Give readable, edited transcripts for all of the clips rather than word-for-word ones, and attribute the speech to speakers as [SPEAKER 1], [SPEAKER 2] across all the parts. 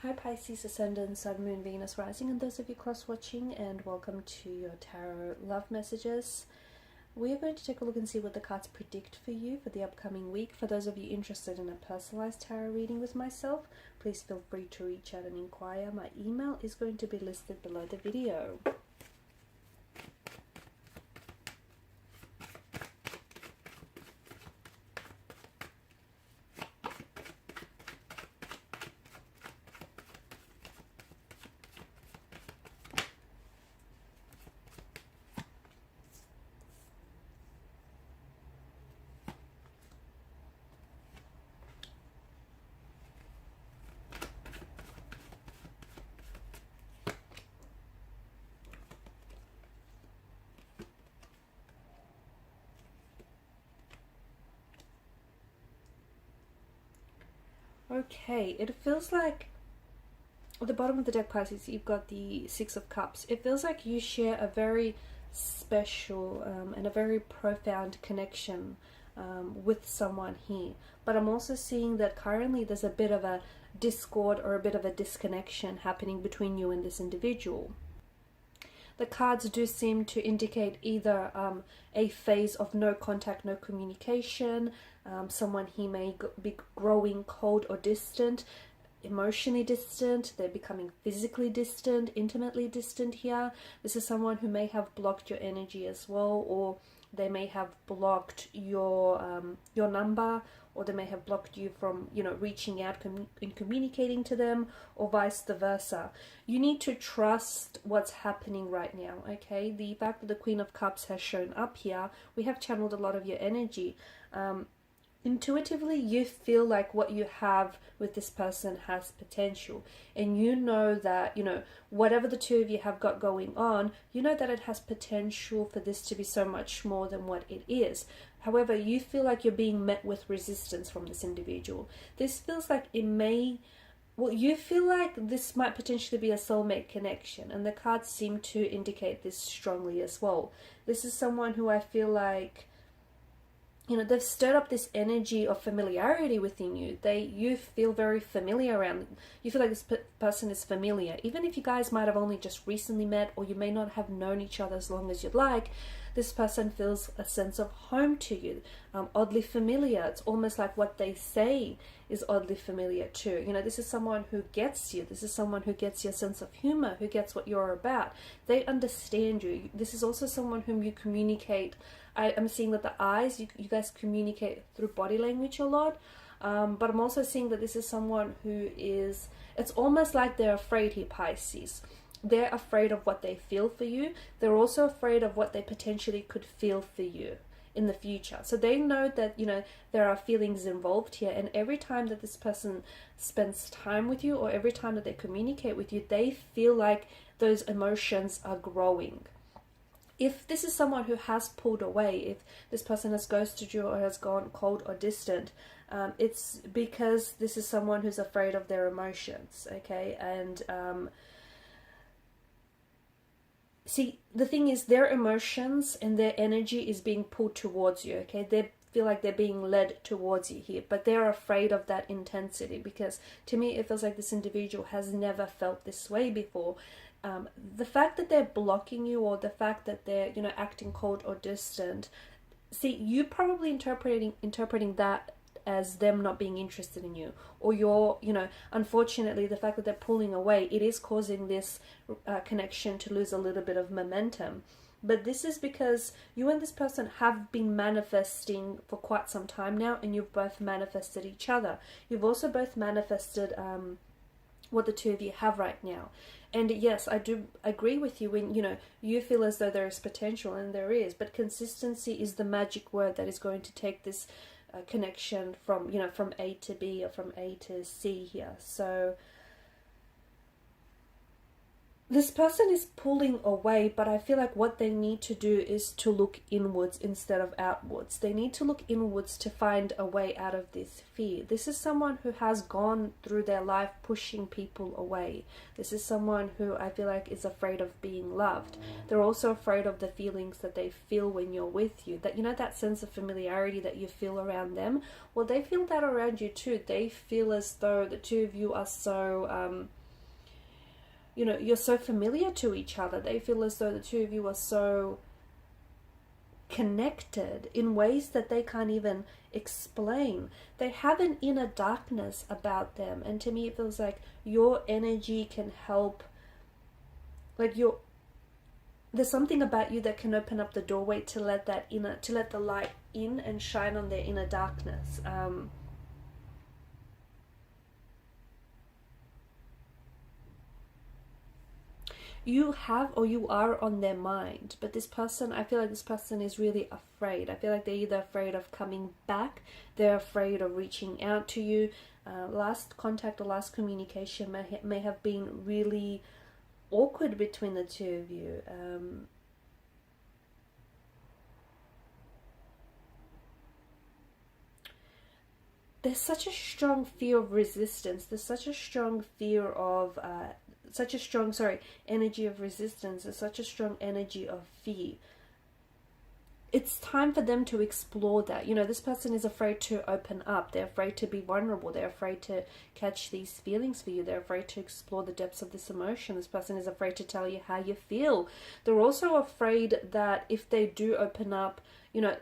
[SPEAKER 1] Hi Pisces, Ascendant, Sun, Moon, Venus, Rising, and those of you cross-watching, and welcome to your tarot love messages. We are going to take a look and see what the cards predict for you for the upcoming week. For those of you interested in a personalized tarot reading with myself, please feel free to reach out and inquire. My email is going to be listed below the video. Okay, it feels like at the bottom of the deck, Pisces, you've got the Six of Cups. It feels like you share a very special and a very profound connection with someone here. But I'm also seeing that currently there's a bit of a discord or a bit of a disconnection happening between you and this individual. The cards do seem to indicate either a phase of no contact, no communication. Someone he may be growing cold or distant, emotionally distant. They're becoming physically distant, intimately distant here. This is someone who may have blocked your energy as well, or they may have blocked your number, or they may have blocked you from, reaching out and communicating to them, or vice versa. You need to trust what's happening right now, okay? The fact that the Queen of Cups has shown up here, we have channeled a lot of your energy. Intuitively, you feel like what you have with this person has potential, and you know that, whatever the two of you have got going on, you know that it has potential for this to be so much more than what it is. However, you feel like you're being met with resistance from this individual. This feels like you feel like this might potentially be a soulmate connection, and the cards seem to indicate this strongly as well. This is someone who I feel like, they've stirred up this energy of familiarity within you. You feel very familiar around them. You feel like this person is familiar. Even if you guys might have only just recently met, or you may not have known each other as long as you'd like, this person feels a sense of home to you. Oddly familiar. It's almost like what they say is oddly familiar too. This is someone who gets you. This is someone who gets your sense of humor, who gets what you're about. They understand you. This is also someone whom you communicate. I'm seeing that the eyes, you guys communicate through body language a lot. But I'm also seeing that this is someone who is, it's almost like they're afraid here, Pisces. They're afraid of what they feel for you. They're also afraid of what they potentially could feel for you in the future. So they know that, there are feelings involved here. And every time that this person spends time with you, or every time that they communicate with you, they feel like those emotions are growing. If this is someone who has pulled away, if this person has ghosted you or has gone cold or distant, it's because this is someone who's afraid of their emotions, okay? And see, the thing is, their emotions and their energy is being pulled towards you, okay? They feel like they're being led towards you here, but they're afraid of that intensity, because to me it feels like this individual has never felt this way before. The fact that they're blocking you, or the fact that they're acting cold or distant, see, you probably interpreting that as them not being interested in you, or you're unfortunately the fact that they're pulling away, it is causing this connection to lose a little bit of momentum. But this is because you and this person have been manifesting for quite some time now, and you've both manifested each other. You've also both manifested what the two of you have right now. And yes, I do agree with you when, you feel as though there is potential, and there is, but consistency is the magic word that is going to take this connection from, from A to B, or from A to C here. So this person is pulling away, but I feel like what they need to do is to look inwards instead of outwards. They need to look inwards to find a way out of this fear. This is someone who has gone through their life pushing people away. This is someone who I feel like is afraid of being loved. They're also afraid of the feelings that they feel when you're with you. That, you know, that sense of familiarity that you feel around them. Well, they feel that around you too. They feel as though the two of you are so you know, you're so familiar to each other. They feel as though the two of you are so connected in ways that they can't even explain. They have an inner darkness about them, and to me it feels like your energy can help, like there's something about you that can open up the doorway to let the light in and shine on their inner darkness. You have, or you are on their mind, but this person, I feel like this person is really afraid. I feel like they're either afraid of coming back, they're afraid of reaching out to you. Last contact or last communication may have been really awkward between the two of you. There's such a strong fear of resistance. There's such a strong fear of energy of resistance. There's such a strong energy of fear. It's time for them to explore that. You know, this person is afraid to open up. They're afraid to be vulnerable. They're afraid to catch these feelings for you. They're afraid to explore the depths of this emotion. This person is afraid to tell you how you feel. They're also afraid that if they do open up, you know,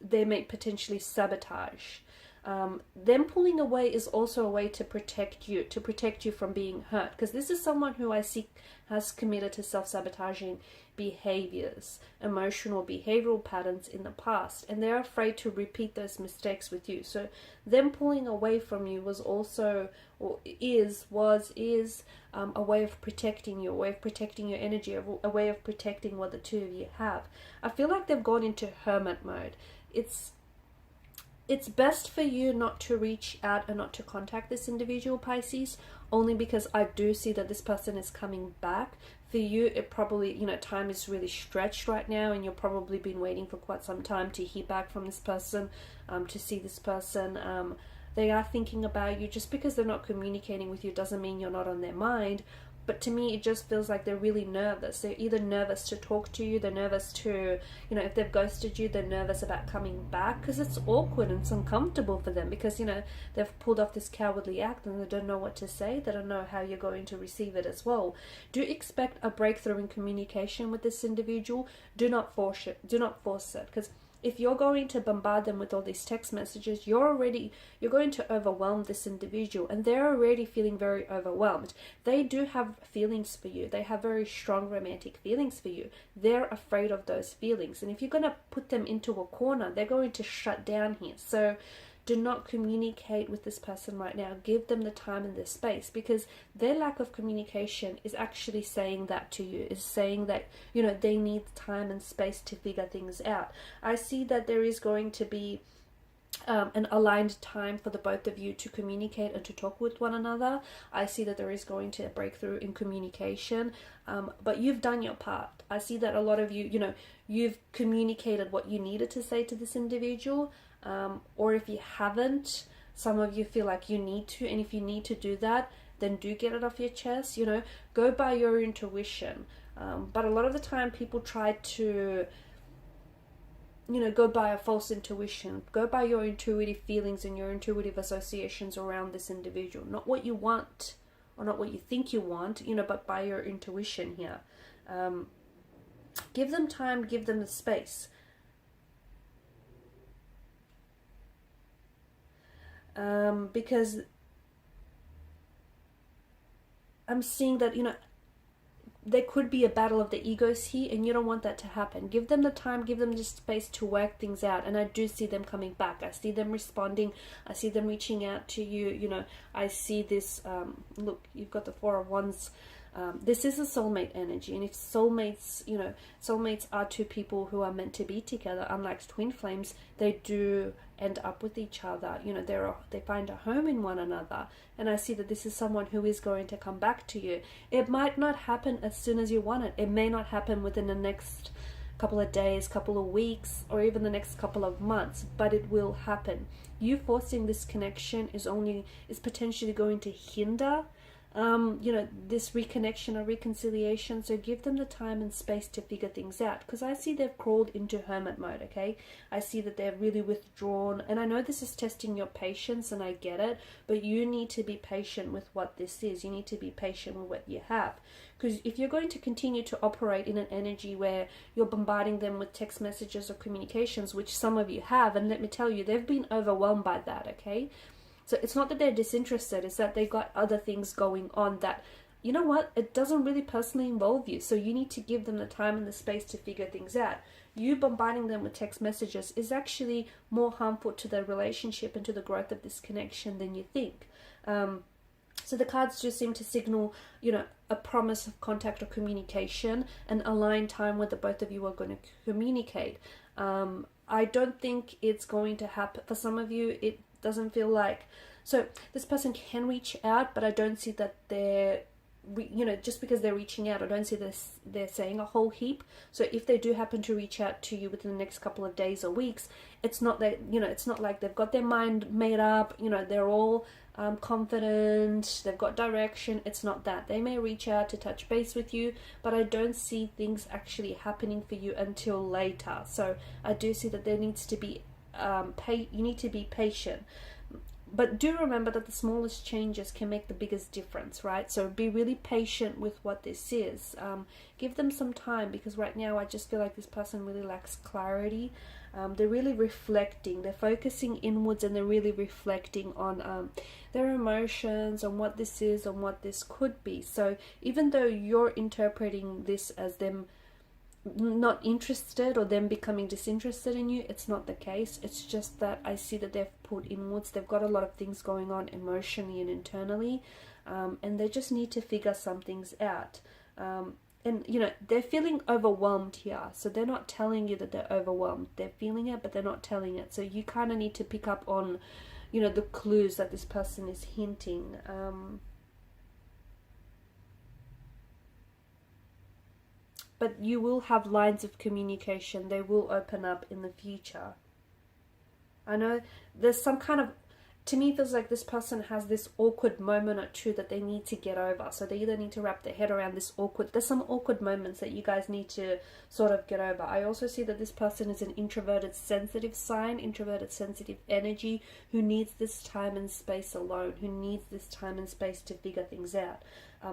[SPEAKER 1] they may potentially sabotage. Them pulling away is also a way to protect you from being hurt, because this is someone who I see has committed to self-sabotaging behaviors, emotional behavioral patterns in the past, and they're afraid to repeat those mistakes with you. So them pulling away from you was also, or is a way of protecting you, a way of protecting your energy, a way of protecting what the two of you have. I feel like they've gone into hermit mode. It's best for you not to reach out and not to contact this individual, Pisces, only because I do see that this person is coming back. For you, it probably, you know, time is really stretched right now, and you've probably been waiting for quite some time to hear back from this person, to see this person. They are thinking about you. Just because they're not communicating with you doesn't mean you're not on their mind. But to me, it just feels like they're really nervous. They're either nervous to talk to you, they're nervous to, you know, if they've ghosted you, they're nervous about coming back, because it's awkward and it's uncomfortable for them, because, you know, they've pulled off this cowardly act and they don't know what to say. They don't know how you're going to receive it as well. Do expect a breakthrough in communication with this individual. Do not force it. Do not force it, because if you're going to bombard them with all these text messages, you're going to overwhelm this individual, and they're already feeling very overwhelmed. They do have feelings for you. They have very strong romantic feelings for you. They're afraid of those feelings, and if you're going to put them into a corner, they're going to shut down here. So do not communicate with this person right now. Give them the time and the space, because their lack of communication is actually saying that to you, is saying that, you know, they need time and space to figure things out. I see that there is going to be an aligned time for the both of you to communicate and to talk with one another. I see that there is going to be a breakthrough in communication, but you've done your part. I see that a lot of you, you know, you've communicated what you needed to say to this individual. Or if you haven't, some of you feel like you need to, and if you need to do that, then do get it off your chest. You know, go by your intuition. But a lot of the time people try to, you know, go by a false intuition. Go by your intuitive feelings and your intuitive associations around this individual, not what you want or not what you think you want, you know, but by your intuition here. Give them time, give them the space. Because I'm seeing that, you know, there could be a battle of the egos here, and you don't want that to happen. Give them the time, give them the space to work things out, and I do see them coming back. I see them responding. I see them reaching out to you. You know, I see this, look, you've got the Four of Wands. This is a soulmate energy, and if soulmates, you know, soulmates are two people who are meant to be together, unlike twin flames, they do end up with each other. You know, they find a home in one another, and I see that this is someone who is going to come back to you. It might not happen as soon as you want it. It may not happen within the next couple of days, couple of weeks, or even the next couple of months, but it will happen. You forcing this connection is potentially going to hinder you know, this reconnection or reconciliation. So give them the time and space to figure things out, because I see they've crawled into hermit mode. Okay, I see that they're really withdrawn, and I know this is testing your patience, and I get it, but you need to be patient with what this is. You need to be patient with what you have, because if you're going to continue to operate in an energy where you're bombarding them with text messages or communications, which some of you have, and let me tell you, they've been overwhelmed by that. Okay, so it's not that they're disinterested, it's that they got other things going on that, you know what, it doesn't really personally involve you. So you need to give them the time and the space to figure things out. You bombarding them with text messages is actually more harmful to their relationship and to the growth of this connection than you think. So the cards just seem to signal, you know, a promise of contact or communication, and aligned time where the both of you are going to communicate. I don't think it's going to happen. For some of you, it doesn't feel like, so this person can reach out, but I don't see that they're, you know, just because they're reaching out, I don't see this, they're saying a whole heap. So if they do happen to reach out to you within the next couple of days or weeks, it's not that, you know, it's not like they've got their mind made up, you know, they're all confident, they've got direction. It's not that. They may reach out to touch base with you, but I don't see things actually happening for you until later. So I do see that there needs to be you need to be patient, but do remember that the smallest changes can make the biggest difference, right? So be really patient with what this is. Give them some time, because right now I just feel like this person really lacks clarity. They're really reflecting, they're focusing inwards, and they're really reflecting on their emotions, on what this is, on what this could be. So even though you're interpreting this as them not interested or them becoming disinterested in you, it's not the case. It's just that I see that they've pulled inwards. They've got a lot of things going on emotionally and internally, and they just need to figure some things out. And you know, they're feeling overwhelmed here, so they're not telling you that they're overwhelmed. They're feeling it, but they're not telling it. So you kind of need to pick up on, you know, the clues that this person is hinting. But you will have lines of communication. They will open up in the future. I know there's some kind of, to me it feels like this person has this awkward moment or two that they need to get over. So they either need to wrap their head around this awkward, there's some awkward moments that you guys need to sort of get over. I also see that this person is an introverted sensitive sign, introverted sensitive energy, who needs this time and space alone, who needs this time and space to figure things out.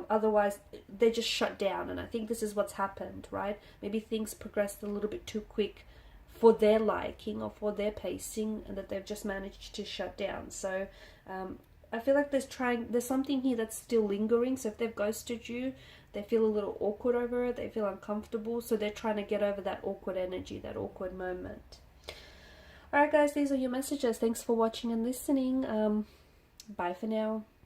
[SPEAKER 1] Otherwise they just shut down, and I think this is what's happened, right? Maybe things progressed a little bit too quick for their liking or for their pacing, and that they've just managed to shut down. So I feel like there's something here that's still lingering. So if they've ghosted you, they feel a little awkward over it, they feel uncomfortable, so they're trying to get over that awkward energy, that awkward moment. Alright guys, these are your messages. Thanks for watching and listening. Bye for now.